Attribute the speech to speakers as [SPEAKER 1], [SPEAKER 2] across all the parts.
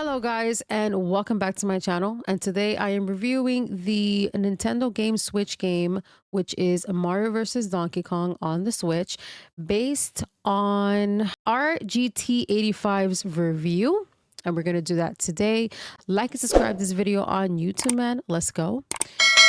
[SPEAKER 1] Hello guys and welcome back to my channel, and today I am reviewing the Nintendo game Switch game, which is Mario vs. Donkey Kong on the Switch, based on RGT85's review, and we're going to do that today. Like and subscribe to this video on YouTube, man. Let's go.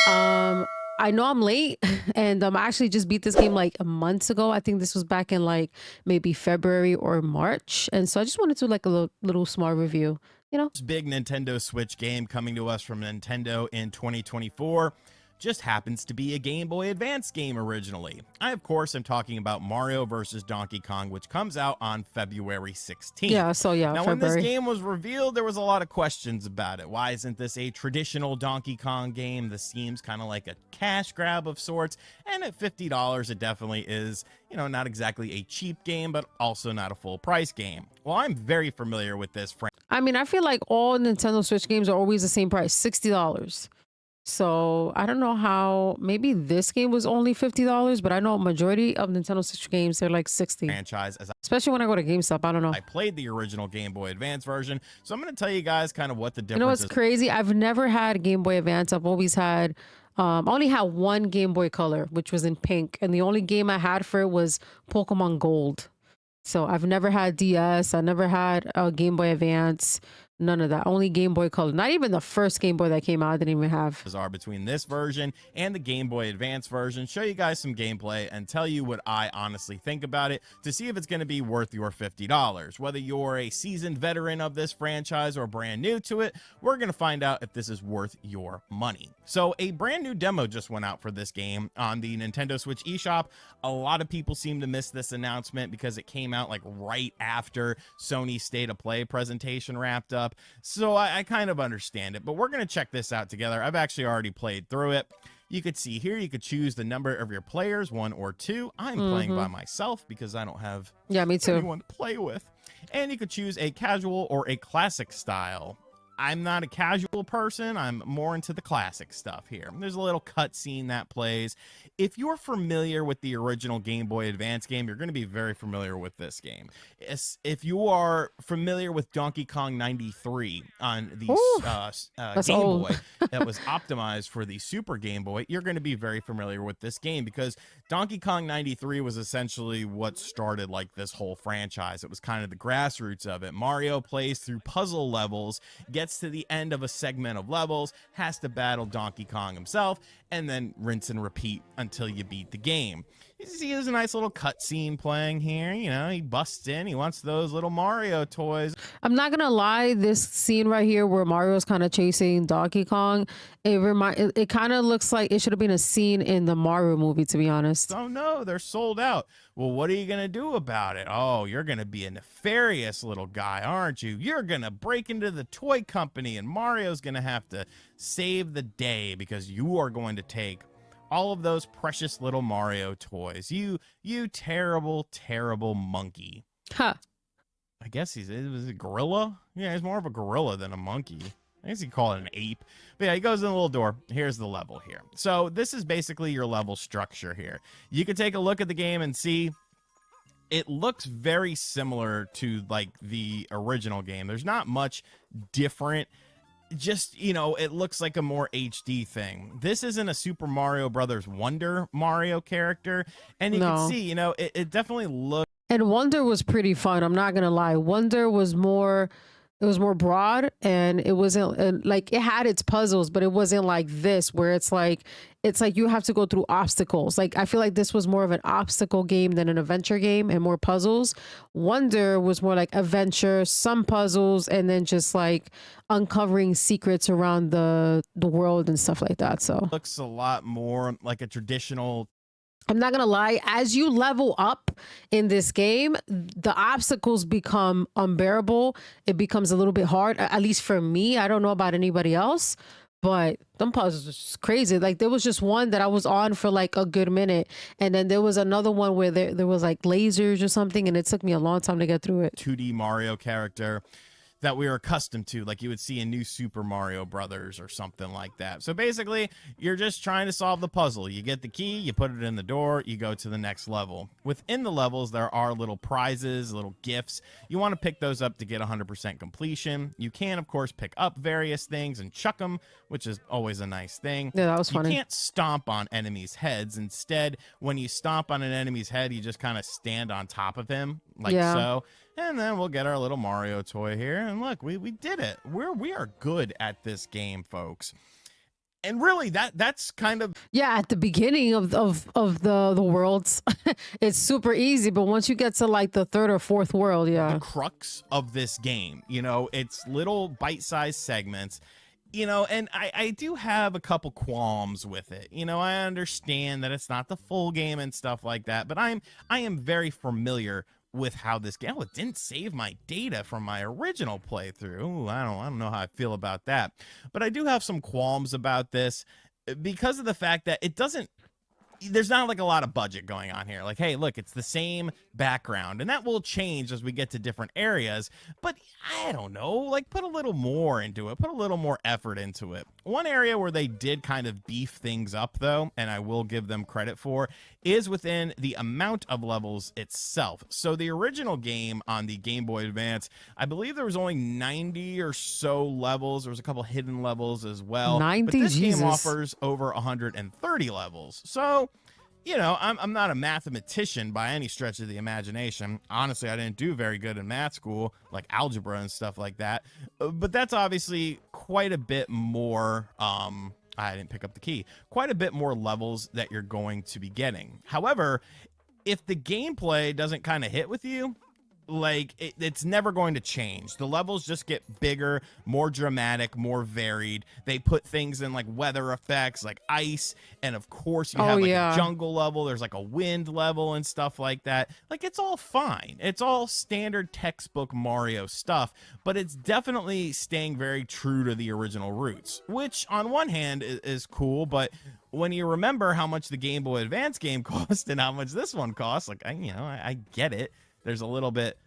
[SPEAKER 1] I know I'm late and I actually just beat this game like a month ago. I think this was back in like maybe February or March, and so I just wanted to like a little small review.
[SPEAKER 2] This big Nintendo Switch game coming to us from Nintendo in 2024 just happens to be a Game Boy Advance game originally. I, of course, am talking about Mario vs. Donkey Kong, which comes out on February 16th.
[SPEAKER 1] Yeah,
[SPEAKER 2] now,
[SPEAKER 1] February.
[SPEAKER 2] When this game was revealed, there was a lot of questions about it. Why isn't this a traditional Donkey Kong game? This seems kind of like a cash grab of sorts, and at $50, it definitely is, not exactly a cheap game, but also not a full price game. Well, I'm very familiar with this franchise.
[SPEAKER 1] I mean, I feel like all Nintendo Switch games are always the same price, $60. So I don't know how, maybe this game was only $50, but I know majority of Nintendo Switch games, they're like 60.
[SPEAKER 2] Franchise,
[SPEAKER 1] especially when I go to GameStop. I don't know.
[SPEAKER 2] I played the original Game Boy Advance version, so I'm going to tell you guys kind of what the difference is.
[SPEAKER 1] You know what's crazy? I've never had Game Boy Advance. I've always had, only had one Game Boy Color, which was in pink. And the only game I had for it was Pokemon Gold. So I've never had DS. I never had a Game Boy Advance. None of that. Only Game Boy Color. Not even the first Game Boy that came out I didn't even have.
[SPEAKER 2] Are between this version and the Game Boy Advance version. Show you guys some gameplay and tell you what I honestly think about it to see if it's going to be worth your $50. Whether you're a seasoned veteran of this franchise or brand new to it, we're going to find out if this is worth your money. So a brand new demo just went out for this game on the Nintendo Switch eShop. A lot of people seem to miss this announcement because it came out like right after Sony's State of Play presentation wrapped up. So I kind of understand it, but we're going to check this out together. I've actually already played through it. You could see here, you could choose the number of your players, 1 or 2. I'm playing by myself because I don't have
[SPEAKER 1] me too.
[SPEAKER 2] anyone to play with. And you could choose a casual or a classic style. I'm not a casual person. I'm more into the classic stuff here. There's a little cutscene that plays. If you're familiar with the original Game Boy Advance game, you're going to be very familiar with this game. If you are familiar with Donkey Kong 93 on the Game Boy that was optimized for the Super Game Boy, you're going to be very familiar with this game because Donkey Kong 93 was essentially what started like this whole franchise. It was kind of the grassroots of it. Mario plays through puzzle levels, gets to the end of a segment of levels, has to battle Donkey Kong himself, and then rinse and repeat until you beat the game. You see there's a nice little cutscene playing here. He busts in, he wants those little Mario toys.
[SPEAKER 1] I'm not gonna lie, this scene right here where Mario's kind of chasing Donkey Kong, it kind of looks like it should have been a scene in the Mario movie, to be honest.
[SPEAKER 2] Oh no, they're sold out. Well, what are you gonna do about it? Oh, you're gonna be a nefarious little guy, aren't you? You're gonna break into the toy company and Mario's gonna have to save the day because you are going to take all of those precious little Mario toys. You terrible, terrible monkey.
[SPEAKER 1] Huh.
[SPEAKER 2] I guess it was a gorilla. Yeah, he's more of a gorilla than a monkey. I guess you could call it an ape. But yeah, he goes in the little door. Here's the level here. So this is basically your level structure here. You can take a look at the game and see it looks very similar to like the original game. There's not much different. Just, it looks like a more HD thing. This isn't a Super Mario Brothers Wonder Mario character. And you can see, it definitely looks.
[SPEAKER 1] And Wonder was pretty fun. I'm not going to lie. Wonder was more, it was more broad, and it wasn't like, it had its puzzles, but it wasn't like this where it's like you have to go through obstacles. Like, I feel like this was more of an obstacle game than an adventure game and more puzzles. Wonder was more like adventure, some puzzles, and then just like uncovering secrets around the world and stuff like that. So
[SPEAKER 2] looks a lot more like a traditional.
[SPEAKER 1] I'm not gonna lie, as you level up in this game, the obstacles become unbearable. It becomes a little bit hard, at least for me. I don't know about anybody else, but them puzzles are just crazy. Like, there was just one that I was on for like a good minute, and then there was another one where there was like lasers or something, and it took me a long time to get through it.
[SPEAKER 2] 2D Mario character. that we are accustomed to, like you would see in New Super Mario Brothers or something like that. So basically, you're just trying to solve the puzzle. You get the key, you put it in the door, you go to the next level. Within the levels, there are little prizes, little gifts. You want to pick those up to get 100% completion. You can, of course, pick up various things and chuck them, which is always a nice thing.
[SPEAKER 1] Yeah, that was funny.
[SPEAKER 2] You can't stomp on enemies' heads. Instead, when you stomp on an enemy's head, you just kind of stand on top of him, like so. And then we'll get our little Mario toy here. And look, we did it. We are good at this game, folks. And really, that's kind of
[SPEAKER 1] at the beginning of the worlds, it's super easy. But once you get to like the third or fourth world,
[SPEAKER 2] the crux of this game. You know, it's little bite-sized segments. You know, and I do have a couple qualms with it. You know, I understand that it's not the full game and stuff like that, but I am very familiar with how this game. Oh, it didn't save my data from my original playthrough. Ooh, I don't know how I feel about that. But I do have some qualms about this because of the fact that it doesn't. There's not like a lot of budget going on here. Like, hey, look, it's the same background, and that will change as we get to different areas. But I don't know, like put a little more into it, put a little more effort into it. One area where they did kind of beef things up, though, and I will give them credit for, is within the amount of levels itself. So the original game on the Game Boy Advance, I believe there was only 90 or so levels. There was a couple hidden levels as well.
[SPEAKER 1] 90,
[SPEAKER 2] but this
[SPEAKER 1] Jesus.
[SPEAKER 2] game offers over 130 levels. So, you know, I'm not a mathematician by any stretch of the imagination. Honestly, I didn't do very good in math school, like algebra and stuff like that. But that's obviously quite a bit more. I didn't pick up the key. Quite a bit more levels that you're going to be getting. However, if the gameplay doesn't kind of hit with you, like it's never going to change. The levels just get bigger, more dramatic, more varied. They put things in like weather effects, like ice, and of course you have like a jungle level. There's like a wind level and stuff like that. Like it's all fine. It's all standard textbook Mario stuff, but it's definitely staying very true to the original roots, which on one hand is cool, but when you remember how much the Game Boy Advance game cost and how much this one costs, like I get it. There's a little bit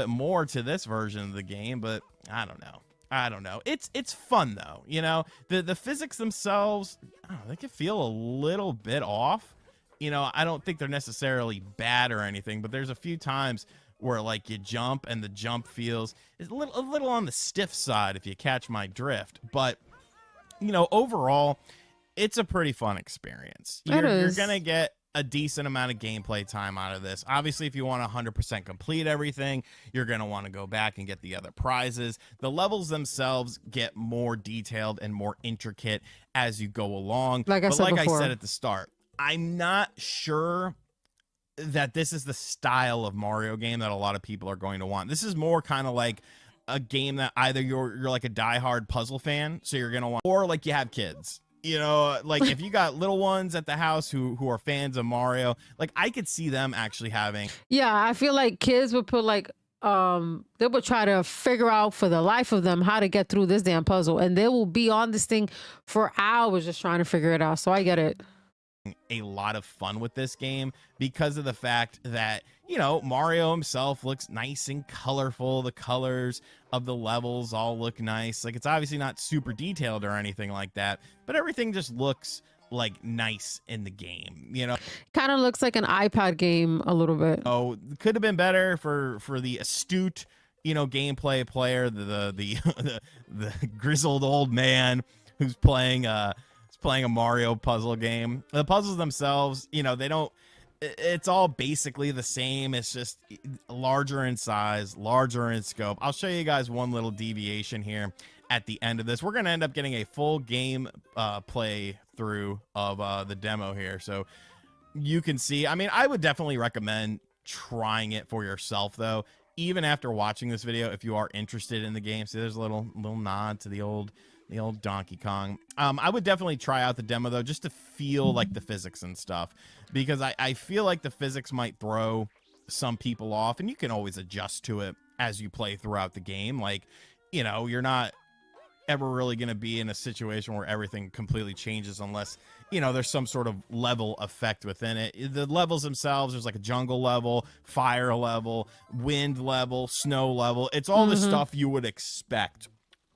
[SPEAKER 2] more to this version of the game, but I don't know. It's fun though. You know, the physics themselves, I don't know, they can feel a little bit off. You know, I don't think they're necessarily bad or anything, but there's a few times where like you jump and the jump feels a little on the stiff side, if you catch my drift. But you know, overall, it's a pretty fun experience. You're gonna get a decent amount of gameplay time out of this. Obviously, if you want to 100% complete everything, you're going to want to go back and get the other prizes. The levels themselves get more detailed and more intricate as you go along.
[SPEAKER 1] Like I said
[SPEAKER 2] at the start, I'm not sure that this is the style of Mario game that a lot of people are going to want. This is more kind of like a game that either you're like a diehard puzzle fan, so you're going to want, or like you have kids. You know, like if you got little ones at the house who are fans of Mario, like I could see them actually having.
[SPEAKER 1] Yeah, I feel like kids would put like they would try to figure out for the life of them how to get through this damn puzzle, and they will be on this thing for hours just trying to figure it out. So I get it.
[SPEAKER 2] A lot of fun with this game because of the fact that, you know, Mario himself looks nice and colorful. The colors of the levels all look nice. Like it's obviously not super detailed or anything like that, but everything just looks like nice in the game, you know.
[SPEAKER 1] Kind of looks like an iPad game a little bit.
[SPEAKER 2] Oh, could have been better for the astute, you know, gameplay player, the grizzled old man who's playing a Mario puzzle game. The puzzles themselves, you know, it's all basically the same. It's just larger in size, larger in scope. I'll show you guys one little deviation here at the end of this. We're going to end up getting a full game play through of the demo here. So you can see, I mean, I would definitely recommend trying it for yourself though. Even after watching this video, if you are interested in the game, see there's a little nod to the old Donkey Kong. I would definitely try out the demo though, just to feel like the physics and stuff, because I feel like the physics might throw some people off, and you can always adjust to it as you play throughout the game. Like, you know, you're not ever really going to be in a situation where everything completely changes unless there's some sort of level effect within it. The levels themselves, there's like a jungle level, fire level, wind level, snow level. It's all the stuff you would expect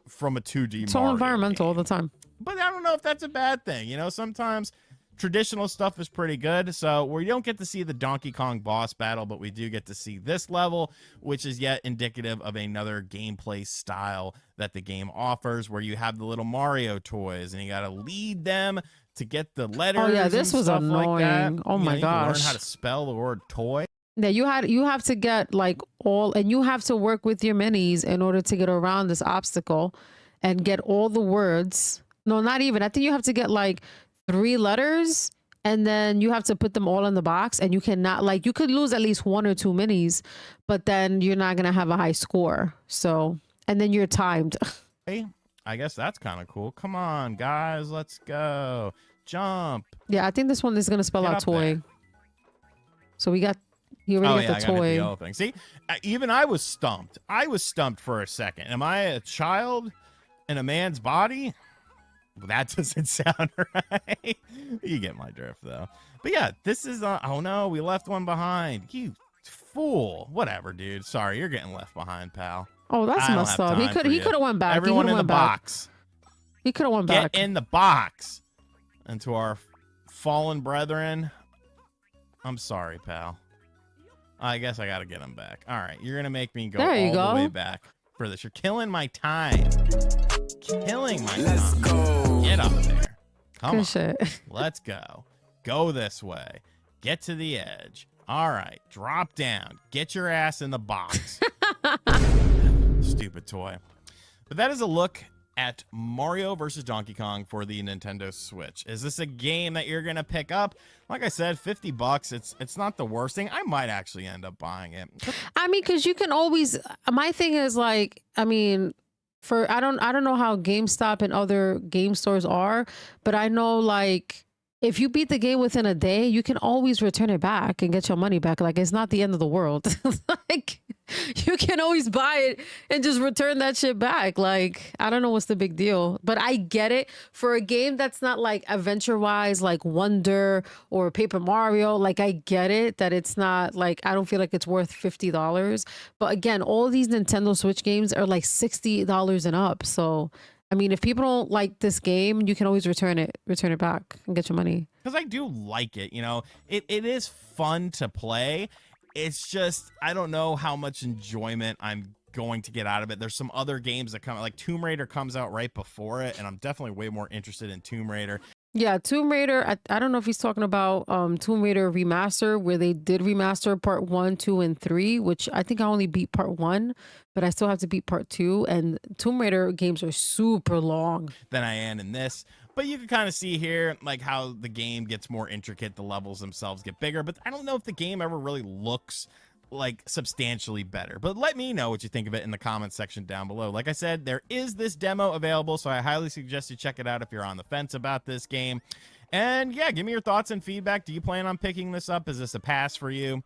[SPEAKER 2] from a 2D
[SPEAKER 1] It's
[SPEAKER 2] Mario
[SPEAKER 1] all environmental all
[SPEAKER 2] game.
[SPEAKER 1] the time.
[SPEAKER 2] But I don't know if that's a bad thing. Sometimes traditional stuff is pretty good. So we don't get to see the Donkey Kong boss battle, but we do get to see this level, which is yet indicative of another gameplay style that the game offers, where you have the little Mario toys and you got to lead them to get the letters.
[SPEAKER 1] Oh yeah, this
[SPEAKER 2] and
[SPEAKER 1] was
[SPEAKER 2] stuff
[SPEAKER 1] annoying.
[SPEAKER 2] Like that.
[SPEAKER 1] Oh my
[SPEAKER 2] you can learn
[SPEAKER 1] gosh.
[SPEAKER 2] how to spell the word toy.
[SPEAKER 1] Yeah, you have to get like and you have to work with your minis in order to get around this obstacle and get all the words. No, not even. I think you have to get like 3 letters and then you have to put them all in the box, and you cannot, like, you could lose at least 1 or 2 minis, but then you're not going to have a high score. So, and then you're timed.
[SPEAKER 2] Hey, I guess that's kind of cool. Come on, guys, let's go. Jump.
[SPEAKER 1] Yeah, I think this one is going to spell
[SPEAKER 2] Get
[SPEAKER 1] out
[SPEAKER 2] up
[SPEAKER 1] toy.
[SPEAKER 2] there.
[SPEAKER 1] So we already got the
[SPEAKER 2] I gotta
[SPEAKER 1] toy.
[SPEAKER 2] hit the yellow thing. See, even I was stumped. I was stumped for a second. Am I a child in a man's body? Well, that doesn't sound right. You get my drift, though. But yeah, this is, oh no, we left one behind. You fool. Whatever, dude. Sorry, you're getting left behind, pal.
[SPEAKER 1] Oh, that's messed up. He could have went back.
[SPEAKER 2] Everyone in the box.
[SPEAKER 1] He could have went back.
[SPEAKER 2] Get in the box. And to our fallen brethren, I'm sorry, pal. I guess I gotta get him back. All right, you're gonna make me go all the way back for this. You're killing my time. Killing my time. Let's go. Get up there. Come on.
[SPEAKER 1] Shit.
[SPEAKER 2] Let's go. Go this way. Get to the edge. All right, drop down. Get your ass in the box. Stupid toy. But that is a look at Mario versus Donkey Kong for the Nintendo Switch. Is this a game that you're gonna pick up? Like I said, $50. It's not the worst thing. I might actually end up buying it.
[SPEAKER 1] I mean, because you can always. My thing is like, I mean, I don't know how GameStop and other game stores are, but I know like if you beat the game within a day, you can always return it back and get your money back. Like, it's not the end of the world. Like, you can always buy it and just return that shit back. Like, I don't know what's the big deal, but I get it for a game that's not like adventure wise, like Wonder or Paper Mario. Like, I get it that it's not like, I don't feel like it's worth $50. But again, all these Nintendo Switch games are like $60 and up. So, I mean, if people don't like this game, you can always return it back and get your money.
[SPEAKER 2] Because I do like it, it is fun to play. It's just, I don't know how much enjoyment I'm going to get out of it. There's some other games that come out, like Tomb Raider comes out right before it, and I'm definitely way more interested in Tomb Raider.
[SPEAKER 1] Yeah, Tomb Raider, I don't know if he's talking about Tomb Raider Remaster, where they did remaster part 1, 2, and 3, which I think I only beat part 1, but I still have to beat part 2. And Tomb Raider games are super long
[SPEAKER 2] than I am in this. But you can kind of see here like how the game gets more intricate, the levels themselves get bigger, but I don't know if the game ever really looks like substantially better. But let me know what you think of it in the comments section down below. Like I said, there is this demo available, so I highly suggest you check it out if you're on the fence about this game. And yeah, give me your thoughts and feedback. Do you plan on picking this up? Is this a pass for you?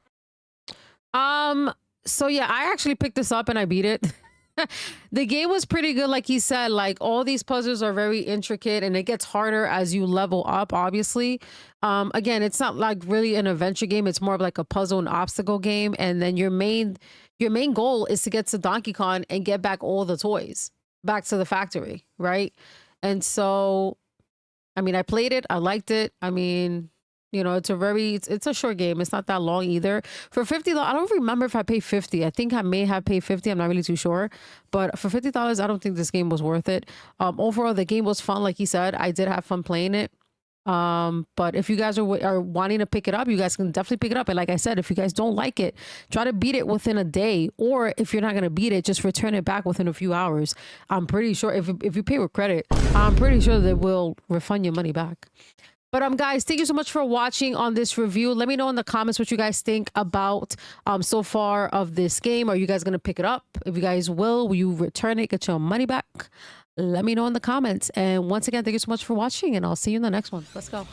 [SPEAKER 1] So yeah, I actually picked this up and I beat it. The game was pretty good. Like he said, like all these puzzles are very intricate and it gets harder as you level up, obviously. Again, it's not like really an adventure game. It's more of like a puzzle and obstacle game. And then your main goal is to get to Donkey Kong and get back all the toys back to the factory. Right. And so, I mean, I played it. I liked it. I mean, it's a short game. It's not that long either. For $50, I don't remember if I paid 50. I think I may have paid 50. I'm not really too sure. But for $50, I don't think this game was worth it. Overall, the game was fun. Like he said, I did have fun playing it. But if you guys are wanting to pick it up, you guys can definitely pick it up. And like I said, if you guys don't like it, try to beat it within a day. Or if you're not going to beat it, just return it back within a few hours. I'm pretty sure if you pay with credit, I'm pretty sure they will refund your money back. But guys, thank you so much for watching on this review. Let me know in the comments what you guys think about so far of this game. Are you guys going to pick it up? If you guys will you return it, get your money back? Let me know in the comments. And once again, thank you so much for watching, and I'll see you in the next one. Let's go.